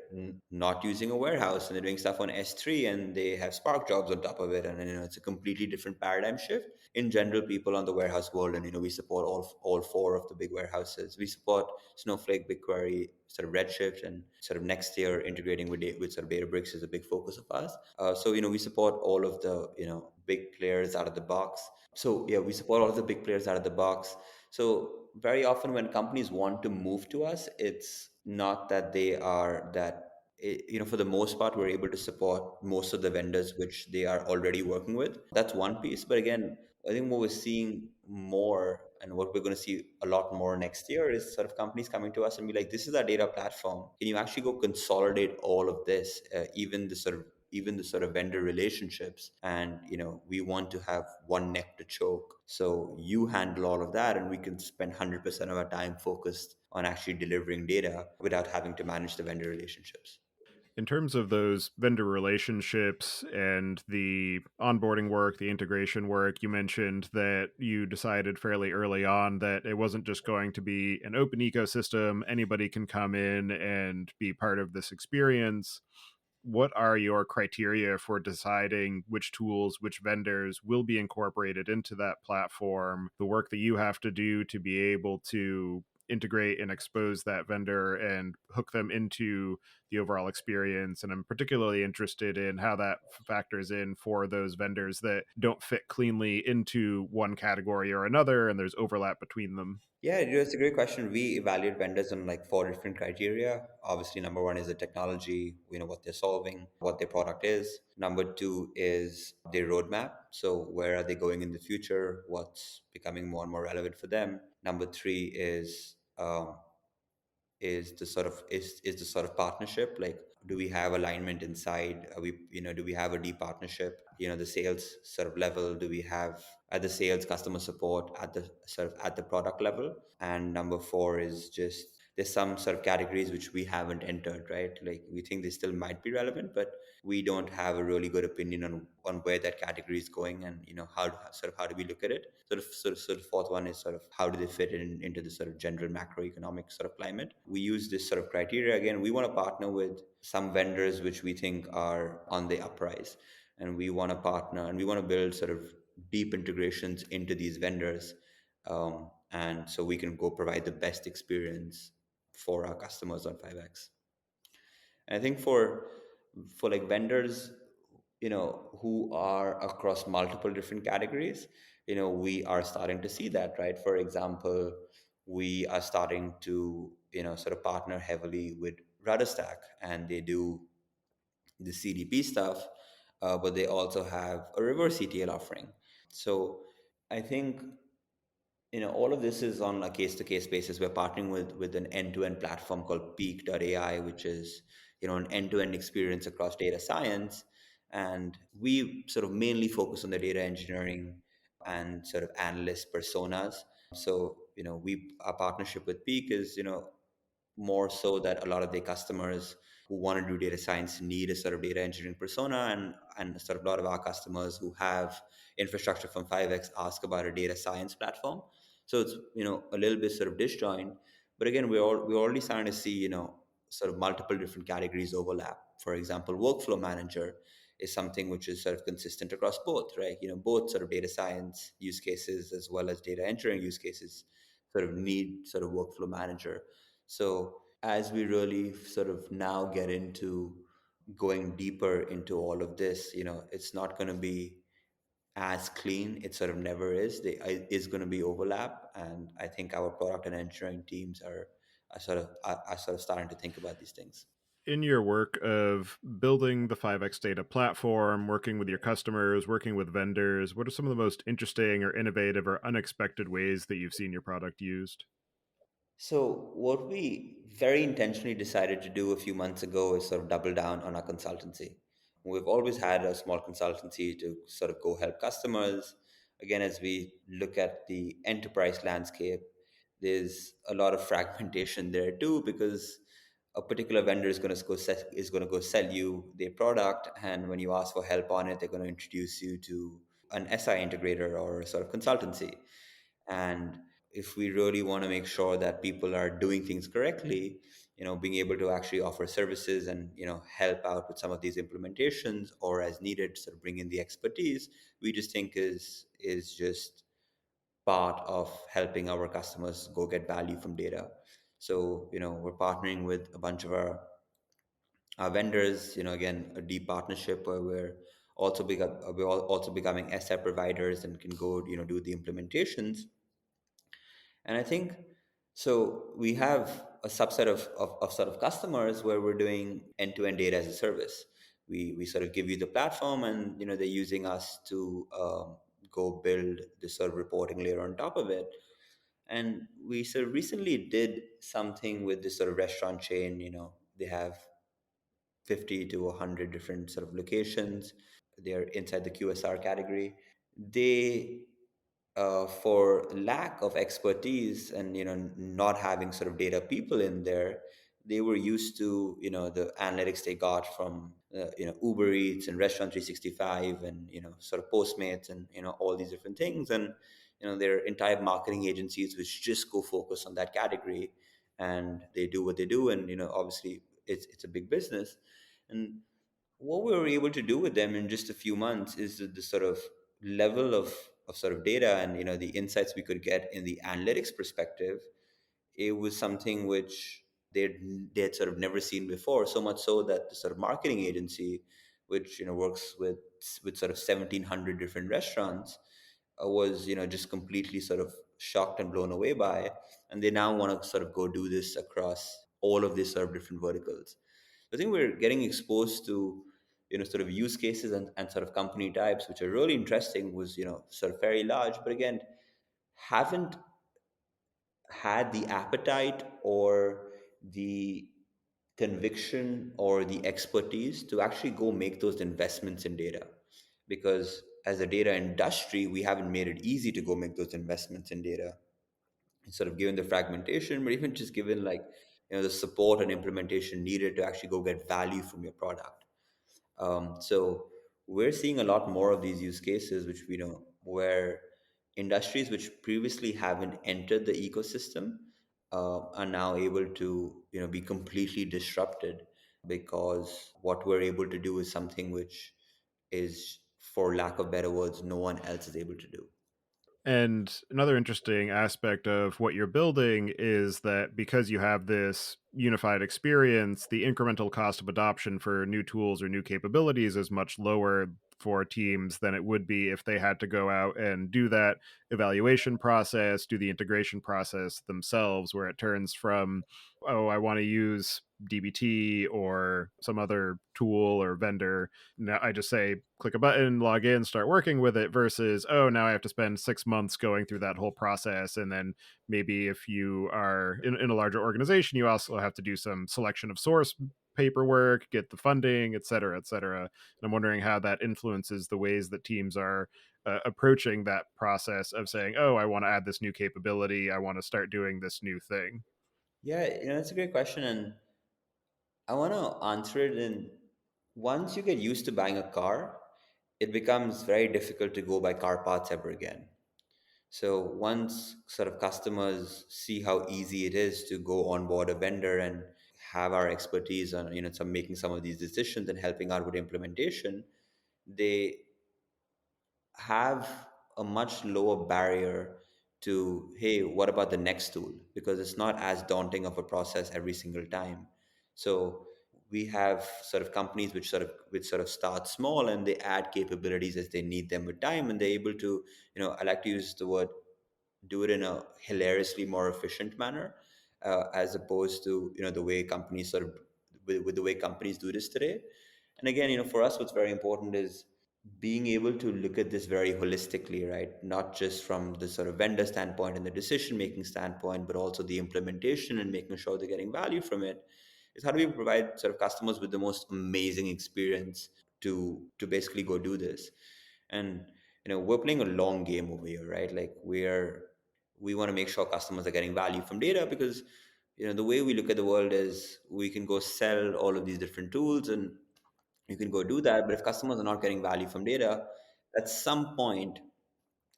not using a warehouse and they're doing stuff on S3 and they have Spark jobs on top of it. And, it's a completely different paradigm shift. In general, people on the warehouse world, and, we support all four of the big warehouses. We support Snowflake, BigQuery, sort of Redshift, and sort of next year integrating with sort of Databricks is a big focus of us. So, we support all of the, big players out of the box. So yeah, we support all of the big players out of the box. So very often when companies want to move to us, it's not that they are that for the most part, we're able to support most of the vendors which they are already working with. That's one piece. But again, I think what we're seeing more and what we're going to see a lot more next year is sort of companies coming to us and be like, this is our data platform. Can you actually go consolidate all of this, even the sort of vendor relationships, and we want to have one neck to choke, so you handle all of that and we can spend 100% of our time focused on actually delivering data without having to manage the vendor relationships. In terms of those vendor relationships and the onboarding work, the integration work, you mentioned that you decided fairly early on that it wasn't just going to be an open ecosystem, anybody can come in and be part of this experience. What are your criteria for deciding which tools, which vendors will be incorporated into that platform? The work that you have to do to be able to integrate and expose that vendor and hook them into the overall experience. And I'm particularly interested in how that factors in for those vendors that don't fit cleanly into one category or another and there's overlap between them. Yeah, it's a great question. We evaluate vendors on like four different criteria. Obviously, number one is the technology, what they're solving, what their product is. Number two is their roadmap. So where are they going in the future? What's becoming more and more relevant for them? Number three is the sort of partnership, like do we have alignment inside, are we do we have a deep partnership, the sales sort of level, do we have at the sales customer support at the sort of at the product level. And number four is just there's some sort of categories which we haven't entered, right? Like we think they still might be relevant, but we don't have a really good opinion on where that category is going, and how do we look at it. Sort of fourth one is sort of how do they fit into the sort of general macroeconomic sort of climate. We use this sort of criteria. Again, we want to partner with some vendors which we think are on the uprise, and we want to partner and we want to build sort of deep integrations into these vendors, and so we can go provide the best experience for our customers on 5x. And I think for like vendors, who are across multiple different categories, we are starting to see that, right? For example, we are starting to, sort of partner heavily with Rudderstack, and they do the CDP stuff, but they also have a reverse ETL offering. So I think all of this is on a case to case basis. We're partnering with an end to end platform called Peak.ai, which is an end to end experience across data science, and we sort of mainly focus on the data engineering and sort of analyst personas. So we our partnership with Peak is more so that a lot of their customers who want to do data science need a sort of data engineering persona, and sort of a lot of our customers who have infrastructure from 5x ask about a data science platform. So it's a little bit sort of disjoint, but again we're already starting to see sort of multiple different categories overlap. For example, workflow manager is something which is sort of consistent across both, right? Both sort of data science use cases as well as data engineering use cases sort of need sort of workflow manager. So as we really sort of now get into going deeper into all of this, it's not going to be as clean. It sort of never is. There is going to be overlap, and I think our product and engineering teams are sort of starting to think about these things. In your work of building the 5x data platform, working with your customers, working with vendors, what are some of the most interesting or innovative or unexpected ways that you've seen your product used? So, what we very intentionally decided to do a few months ago is sort of double down on our consultancy. We've always had a small consultancy to sort of go help customers. Again, as we look at the enterprise landscape, there's a lot of fragmentation there too, because a particular vendor is going to go sell you their product, and when you ask for help on it, they're going to introduce you to an SI integrator or a sort of consultancy. And if we really want to make sure that people are doing things correctly, being able to actually offer services and help out with some of these implementations, or as needed sort of bring in the expertise, we just think is just part of helping our customers go get value from data. So we're partnering with a bunch of our vendors, again, a deep partnership where we're also becoming SI providers and can go do the implementations. And I think so we have a subset of sort of customers where we're doing end-to-end data as a service. We sort of give you the platform, and they're using us to go build the sort of reporting layer on top of it. And we sort of recently did something with this sort of restaurant chain. They have 50 to 100 different sort of locations. They're inside the QSR category. They for lack of expertise and not having sort of data people in there, they were used to the analytics they got from Uber Eats and Restaurant 365 and sort of Postmates and all these different things, and their entire marketing agencies which just go focus on that category, and they do what they do, and obviously it's a big business. And what we were able to do with them in just a few months is the sort of level of sort of data and the insights we could get in the analytics perspective. It was something which they had sort of never seen before, so much so that the sort of marketing agency, which works with sort of 1,700 different restaurants, was just completely sort of shocked and blown away by, and they now want to sort of go do this across all of these sort of different verticals. I think we're getting exposed to sort of use cases and sort of company types which are really interesting, was sort of very large, but again haven't had the appetite or the conviction or the expertise to actually go make those investments in data, because as a data industry we haven't made it easy to go make those investments in data, sort of given the fragmentation, but even just given like the support and implementation needed to actually go get value from your product. So we're seeing a lot more of these use cases, which we know where industries which previously haven't entered the ecosystem are now able to be completely disrupted, because what we're able to do is something which is, for lack of better words, no one else is able to do. And another interesting aspect of what you're building is that because you have this unified experience, the incremental cost of adoption for new tools or new capabilities is much lower for teams than it would be if they had to go out and do that evaluation process, do the integration process themselves, where it turns from, oh, I want to use DBT or some other tool or vendor. Now I just say click a button, log in, start working with it, versus, oh, now I have to spend 6 months going through that whole process. And then maybe if you are in a larger organization, you also have to do some selection of source paperwork, get the funding, et cetera, et cetera. And I'm wondering how that influences the ways that teams are approaching that process of saying, oh, I want to add this new capability, I want to start doing this new thing. Yeah, that's a great question, and I want to answer it in, once you get used to buying a car, it becomes very difficult to go buy car parts ever again. So once sort of customers see how easy it is to go on board a vendor and have our expertise on some making some of these decisions and helping out with implementation, they have a much lower barrier to, hey, what about the next tool, because it's not as daunting of a process every single time. So we have sort of companies which sort of start small and they add capabilities as they need them with time, and they're able to, I like to use the word, do it in a hilariously more efficient manner, as opposed to the way companies sort of with the way companies do this today. And again, for us what's very important is being able to look at this very holistically, right? Not just from the sort of vendor standpoint and the decision making standpoint, but also the implementation and making sure they're getting value from it. Is how do we provide sort of customers with the most amazing experience to basically go do this? And we're playing a long game over here, right? Like we want to make sure customers are getting value from data, because the way we look at the world is we can go sell all of these different tools and you can go do that, but if customers are not getting value from data, at some point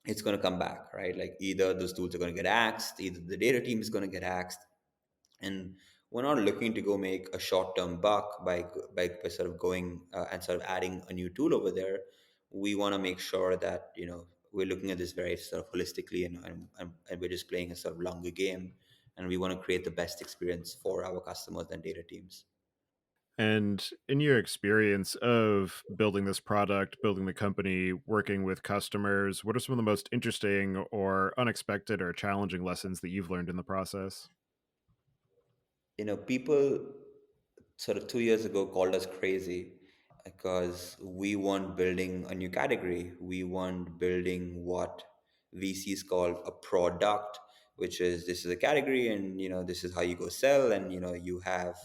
it's going to come back, right? Like either those tools are going to get axed, either the data team is going to get axed, and we're not looking to go make a short-term buck by sort of going and sort of adding a new tool over there. We want to make sure that we're looking at this very sort of holistically, and we're just playing a sort of longer game, and we want to create the best experience for our customers and data teams. And in your experience of building this product, building the company, working with customers, what are some of the most interesting or unexpected or challenging lessons that you've learned in the process? People sort of 2 years ago called us crazy because we weren't building a new category. We weren't building what VCs call a product, which is this is a category, and this is how you go sell, and you have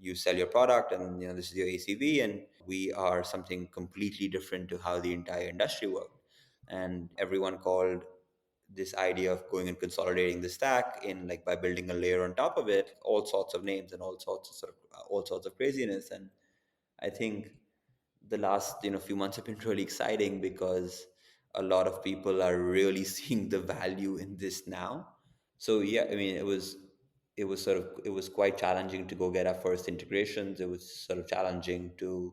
you sell your product, and this is your ACV, and we are something completely different to how the entire industry worked. And everyone called this idea of going and consolidating the stack in, like, by building a layer on top of it, all sorts of names and all sorts of craziness. And I think the last few months have been really exciting because a lot of people are really seeing the value in this now. So yeah, I mean, it was quite challenging to go get our first integrations. It was sort of challenging to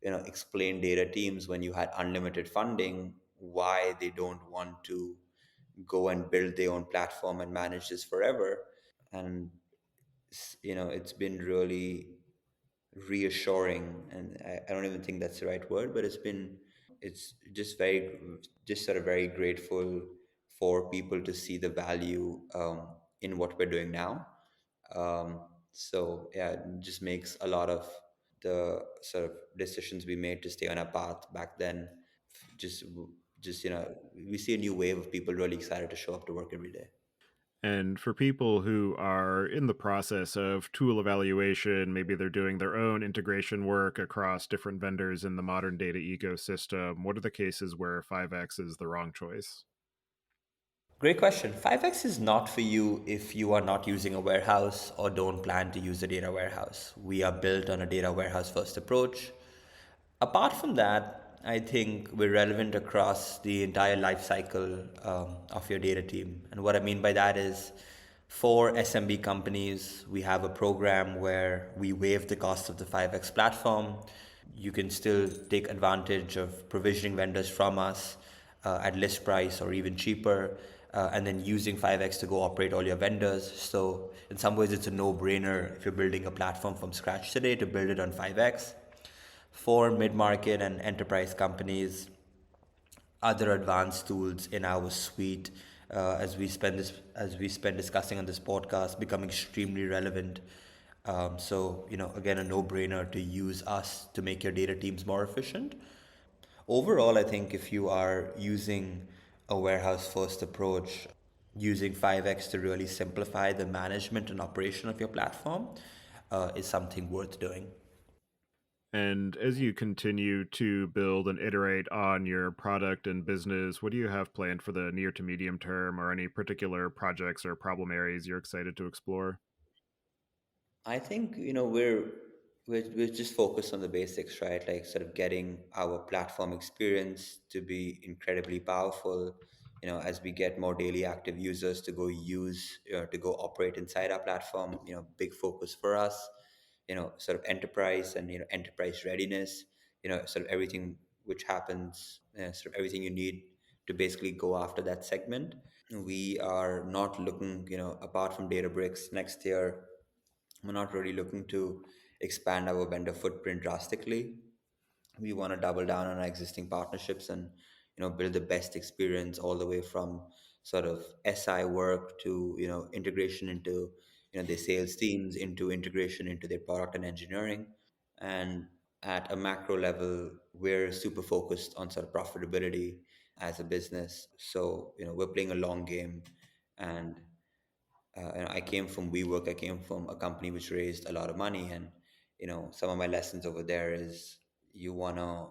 explain data teams when you had unlimited funding why they don't want to go and build their own platform and manage this forever. And it's been really reassuring, and I don't even think that's the right word, but it's just sort of very grateful for people to see the value in what we're doing now. So yeah, it just makes a lot of the sort of decisions we made to stay on a path back then just just we see a new wave of people really excited to show up to work every day. And for people who are in the process of tool evaluation, maybe they're doing their own integration work across different vendors in the modern data ecosystem, what are the cases where 5x is the wrong choice? Great question. 5x is not for you if you are not using a warehouse or don't plan to use a data warehouse. We are built on a data warehouse first approach. Apart from that, I think we're relevant across the entire life cycle of your data team. And what I mean by that is, for SMB companies, we have a program where we waive the cost of the 5x platform. You can still take advantage of provisioning vendors from us at list price or even cheaper, and then using 5x to go operate all your vendors. So, in some ways, it's a no brainer if you're building a platform from scratch today to build it on 5x. For mid market and enterprise companies, other advanced tools in our suite, as we spend discussing on this podcast, become extremely relevant. So again, a no-brainer to use us to make your data teams more efficient. Overall, I think if you are using a warehouse first approach, using 5x to really simplify the management and operation of your platform is something worth doing. And as you continue to build and iterate on your product and business, what do you have planned for the near to medium term, or any particular projects or problem areas you're excited to explore? I think we're just focused on the basics, right? Like sort of getting our platform experience to be incredibly powerful. As we get more daily active users to go use to go operate inside our platform. Big focus for us. Sort of enterprise and enterprise readiness. Sort of everything which happens. Sort of everything you need to basically go after that segment. We are not looking, apart from Databricks next year, we're not really looking to expand our vendor footprint drastically. We want to double down on our existing partnerships and build the best experience all the way from sort of SI work to integration into their sales teams, into integration into their product and engineering. And at a macro level, we're super focused on sort of profitability as a business. So we're playing a long game. And I came from WeWork. I came from a company which raised a lot of money, and some of my lessons over there is you wanna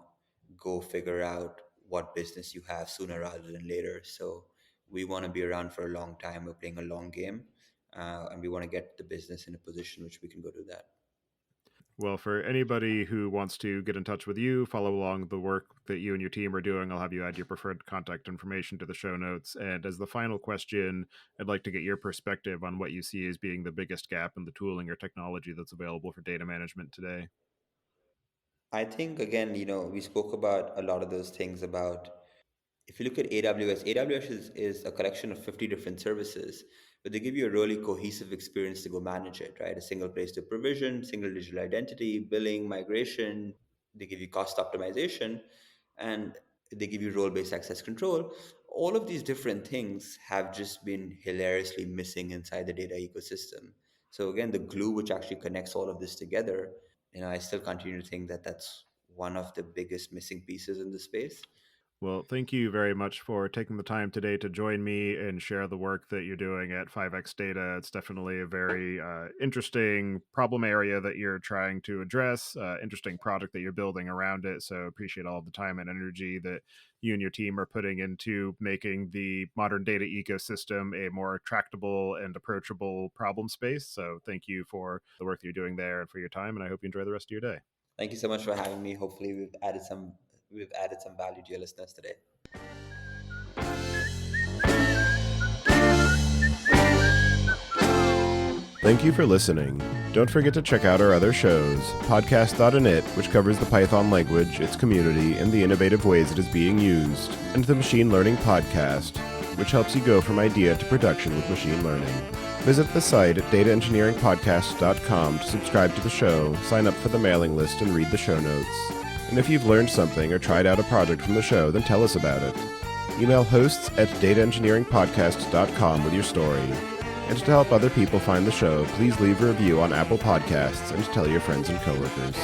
go figure out what business you have sooner rather than later. So we want to be around for a long time. We're playing a long game, and we want to get the business in a position which we can go do that. Well, for anybody who wants to get in touch with you, follow along the work that you and your team are doing, I'll have you add your preferred contact information to the show notes. And as the final question, I'd like to get your perspective on what you see as being the biggest gap in the tooling or technology that's available for data management today. I think, again, we spoke about a lot of those things about, if you look at AWS is a collection of 50 different services, but they give you a really cohesive experience to go manage it, right? A single place to provision, single digital identity, billing, migration. They give you cost optimization, and they give you role-based access control. All of these different things have just been hilariously missing inside the data ecosystem. So again, the glue which actually connects all of this together, I still continue to think that that's one of the biggest missing pieces in the space. Well, thank you very much for taking the time today to join me and share the work that you're doing at 5X Data. It's definitely a very interesting problem area that you're trying to address, interesting product that you're building around it. So appreciate all the time and energy that you and your team are putting into making the modern data ecosystem a more tractable and approachable problem space. So thank you for the work that you're doing there and for your time, and I hope you enjoy the rest of your day. Thank you so much for having me. Hopefully, we've added some value to your listeners today. Thank you for listening. Don't forget to check out our other shows, Podcast.init, which covers the Python language, its community, and the innovative ways it is being used, and the Machine Learning Podcast, which helps you go from idea to production with machine learning. Visit the site at dataengineeringpodcast.com to subscribe to the show, sign up for the mailing list, and read the show notes. And if you've learned something or tried out a project from the show, then tell us about it. Email hosts at dataengineeringpodcast.com with your story. And to help other people find the show, please leave a review on Apple Podcasts and tell your friends and coworkers.